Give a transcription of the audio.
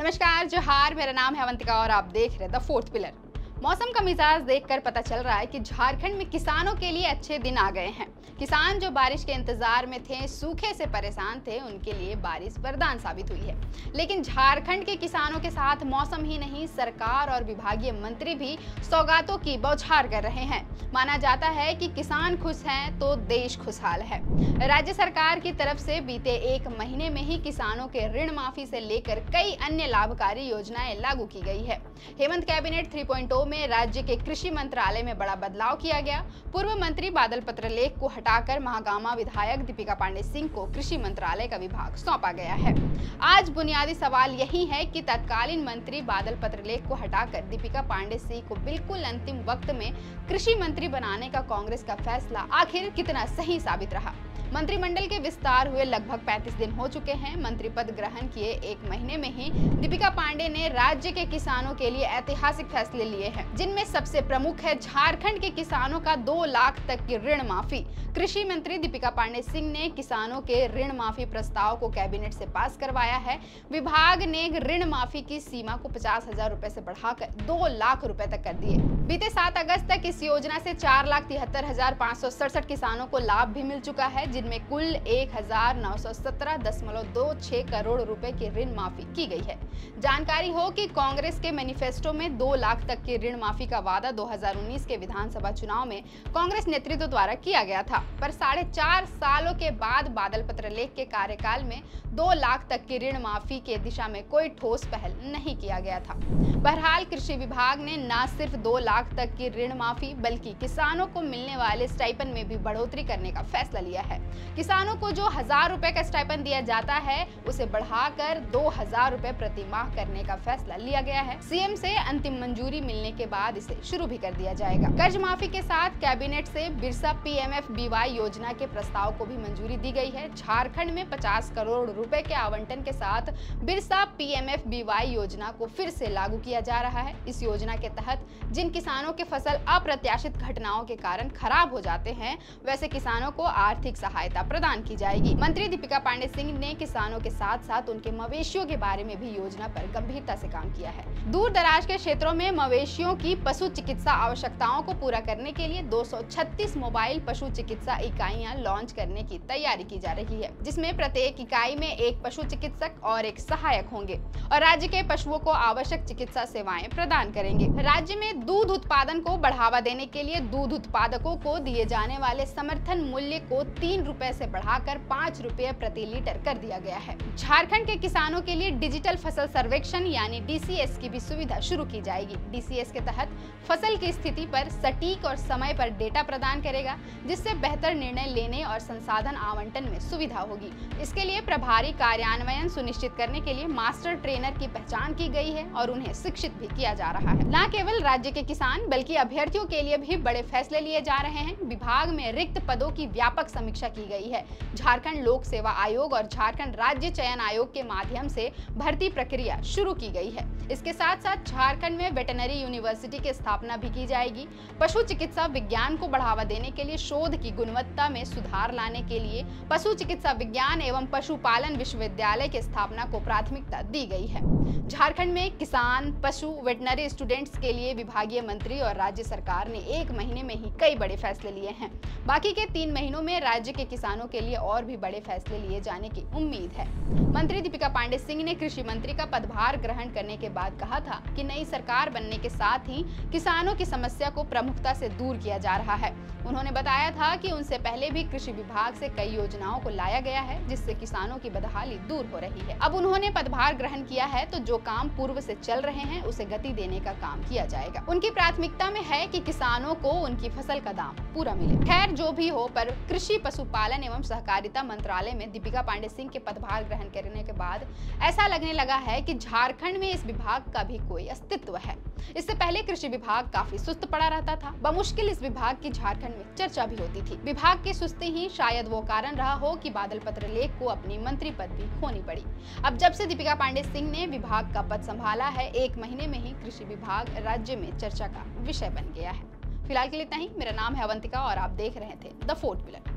नमस्कार, जोहार। मेरा नाम है अवंतिका और आप देख रहे हैं द फोर्थ पिलर। मौसम का मिजाज देखकर पता चल रहा है कि झारखंड में किसानों के लिए अच्छे दिन आ गए हैं। किसान जो बारिश के इंतजार में थे, सूखे से परेशान थे, उनके लिए बारिश वरदान साबित हुई है। लेकिन झारखंड के किसानों के साथ मौसम ही नहीं, सरकार और विभागीय मंत्री भी सौगातों की बौछार कर रहे हैं। माना जाता है कि किसान खुश हैं तो देश खुशहाल है। राज्य सरकार की तरफ से बीते एक महीने में ही किसानों के ऋण माफी से लेकर कई अन्य लाभकारी योजनाएं लागू की गई है। हेमंत कैबिनेट 3.0 में राज्य के कृषि मंत्रालय में बड़ा बदलाव किया गया। पूर्व मंत्री बादल पत्रलेख को हटाकर महागामा विधायक दीपिका पांडे सिंह को कृषि मंत्रालय का विभाग सौंपा गया है। आज बुनियादी सवाल यही है कि तत्कालीन मंत्री बादल पत्रलेख को हटाकर दीपिका पांडे सिंह को बिल्कुल अंतिम वक्त में कृषि मंत्री बनाने का कांग्रेस का फैसला आखिर कितना सही साबित रहा। मंत्रिमंडल के विस्तार हुए लगभग 35 दिन हो चुके हैं। मंत्री पद ग्रहण किए एक महीने में ही दीपिका पांडे ने राज्य के किसानों के लिए ऐतिहासिक फैसले लिए हैं, जिनमें सबसे प्रमुख है झारखंड के किसानों का 2 लाख तक की ऋण माफी। कृषि मंत्री दीपिका पांडे सिंह ने किसानों के ऋण माफी प्रस्ताव को कैबिनेट से पास करवाया है। विभाग ने ऋण माफी की सीमा को 50,000 रुपए से बढ़ाकर 2 लाख रुपए तक कर दिए। बीते 7 अगस्त तक इस योजना से 4,73,567 किसानों को लाभ भी मिल चुका है, जिनमें कुल 1,917.26 करोड़ रुपए की ऋण माफी की गई है। जानकारी हो कि कांग्रेस के मैनिफेस्टो में 2 लाख तक की ऋण माफी का वादा 2019 के विधानसभा चुनाव में कांग्रेस नेतृत्व द्वारा किया गया था, पर 4.5 सालों के बाद बादल पत्रलेख के कार्यकाल में 2 लाख तक की ऋण माफी के दिशा में कोई ठोस पहल नहीं किया गया था। बहरहाल कृषि विभाग ने न सिर्फ 2 लाख तक की ऋण माफी बल्कि किसानों को मिलने वाले स्टाइपन में भी बढ़ोतरी करने का फैसला लिया है। किसानों को जो 1,000 रुपए का स्टाइपन दिया जाता है, उसे बढ़ाकर 2,000 रुपए प्रति माह करने का फैसला लिया गया है। सीएम से अंतिम मंजूरी मिलने के बाद इसे शुरू भी कर दिया जाएगा। कर्ज माफी के साथ कैबिनेट से बिरसा PMFBY योजना के प्रस्ताव को भी मंजूरी दी गई है। झारखंड में 50 करोड़ रुपए के आवंटन के साथ बिरसा PMFBY योजना को फिर से लागू किया जा रहा है। इस योजना के तहत जिन किसानों के फसल अप्रत्याशित घटनाओं के कारण खराब हो जाते हैं, वैसे किसानों को आर्थिक सहायता प्रदान की जाएगी। मंत्री दीपिका पांडे सिंह ने किसानों के साथ साथ उनके मवेशियों के बारे में भी योजना पर गंभीरता से काम किया है। दूर दराज के क्षेत्रों में मवेशियों की पशु चिकित्सा आवश्यकताओं को पूरा करने के लिए 236 मोबाइल पशु चिकित्सा इकाइयां लॉन्च करने की तैयारी की जा रही है, जिसमें प्रत्येक इकाई में एक पशु चिकित्सक और एक सहायक होंगे और राज्य के पशुओं को आवश्यक चिकित्सा सेवाएं प्रदान करेंगे। राज्य में दूध उत्पादन को बढ़ावा देने के लिए दूध उत्पादकों को दिए जाने वाले समर्थन मूल्य को 3 रुपए से बढ़ाकर 5 रुपए प्रति लीटर कर दिया गया है। झारखंड के किसानों के लिए डिजिटल फसल सर्वेक्षण यानी DCS की भी सुविधा शुरू की जाएगी। DCS के तहत फसल की स्थिति पर सटीक और समय पर डेटा प्रदान करेगा, जिससे बेहतर निर्णय लेने और संसाधन आवंटन में सुविधा होगी। इसके लिए प्रभारी कार्यान्वयन सुनिश्चित करने के लिए मास्टर ट्रेनर की पहचान की गई है और उन्हें शिक्षित भी किया जा रहा है। न केवल राज्य के किसान बल्कि अभ्यर्थियों के लिए भी बड़े फैसले लिए जा रहे हैं। विभाग में रिक्त पदों की व्यापक समीक्षा की गई है। झारखंड लोक सेवा आयोग और झारखंड राज्य चयन आयोग के माध्यम से भर्ती प्रक्रिया शुरू की गई है। इसके साथ साथ झारखंड में वेटरनरी यूनिवर्सिटी की स्थापना भी की जाएगी। पशु चिकित्सा विज्ञान को बढ़ावा देने के लिए शोध की गुणवत्ता में सुधार लाने के लिए पशु चिकित्सा विज्ञान एवं पशुपालन विश्वविद्यालय की स्थापना को प्राथमिकता दी गई है। झारखंड में किसान, पशु, वेटनरी स्टूडेंट्स के लिए विभागीय मंत्री और राज्य सरकार ने एक महीने में ही कई बड़े फैसले लिए हैं। बाकी के 3 महीनों में राज्य के किसानों के लिए और भी बड़े फैसले लिए जाने की उम्मीद है। मंत्री दीपिका पांडे सिंह ने कृषि मंत्री का पदभार ग्रहण करने के बाद कहा था कि नई सरकार बनने के साथ ही किसानों की समस्या को प्रमुखता से दूर किया जा रहा है। उन्होंने बताया था कि उनसे पहले भी कृषि विभाग से कई योजनाओं को लाया गया है, जिससे किसानों की बदहाली दूर हो रही है। अब उन्होंने पदभार ग्रहण किया है तो जो काम पूर्व से चल रहे हैं उसे गति देने का काम किया जाएगा। उनकी प्राथमिकता में है कि किसानों को उनकी फसल का दाम पूरा मिले। खैर जो भी हो, पर कृषि, पशुपालन एवं सहकारिता मंत्रालय में दीपिका पांडे सिंह के पदभार ग्रहण करने के बाद ऐसा लगने लगा है कि झारखंड में इस विभाग का भी कोई अस्तित्व है। इससे पहले कृषि विभाग काफी सुस्त पड़ा रहता था। बमुश्किल इस विभाग की झारखंड में चर्चा भी होती थी। विभाग की सुस्ती ही शायद वो कारण रहा हो कि बादल पत्रलेख को अपनी मंत्री पद भी खोनी पड़ी। अब जब से दीपिका पांडे सिंह ने विभाग का पद संभाला है, एक महीने में ही कृषि विभाग राज्य में चर्चा का विषय बन गया है। फिलहाल के लिए इतना ही। मेरा नाम है अवंतिका और आप देख रहे थे द फोर्थ पिलर।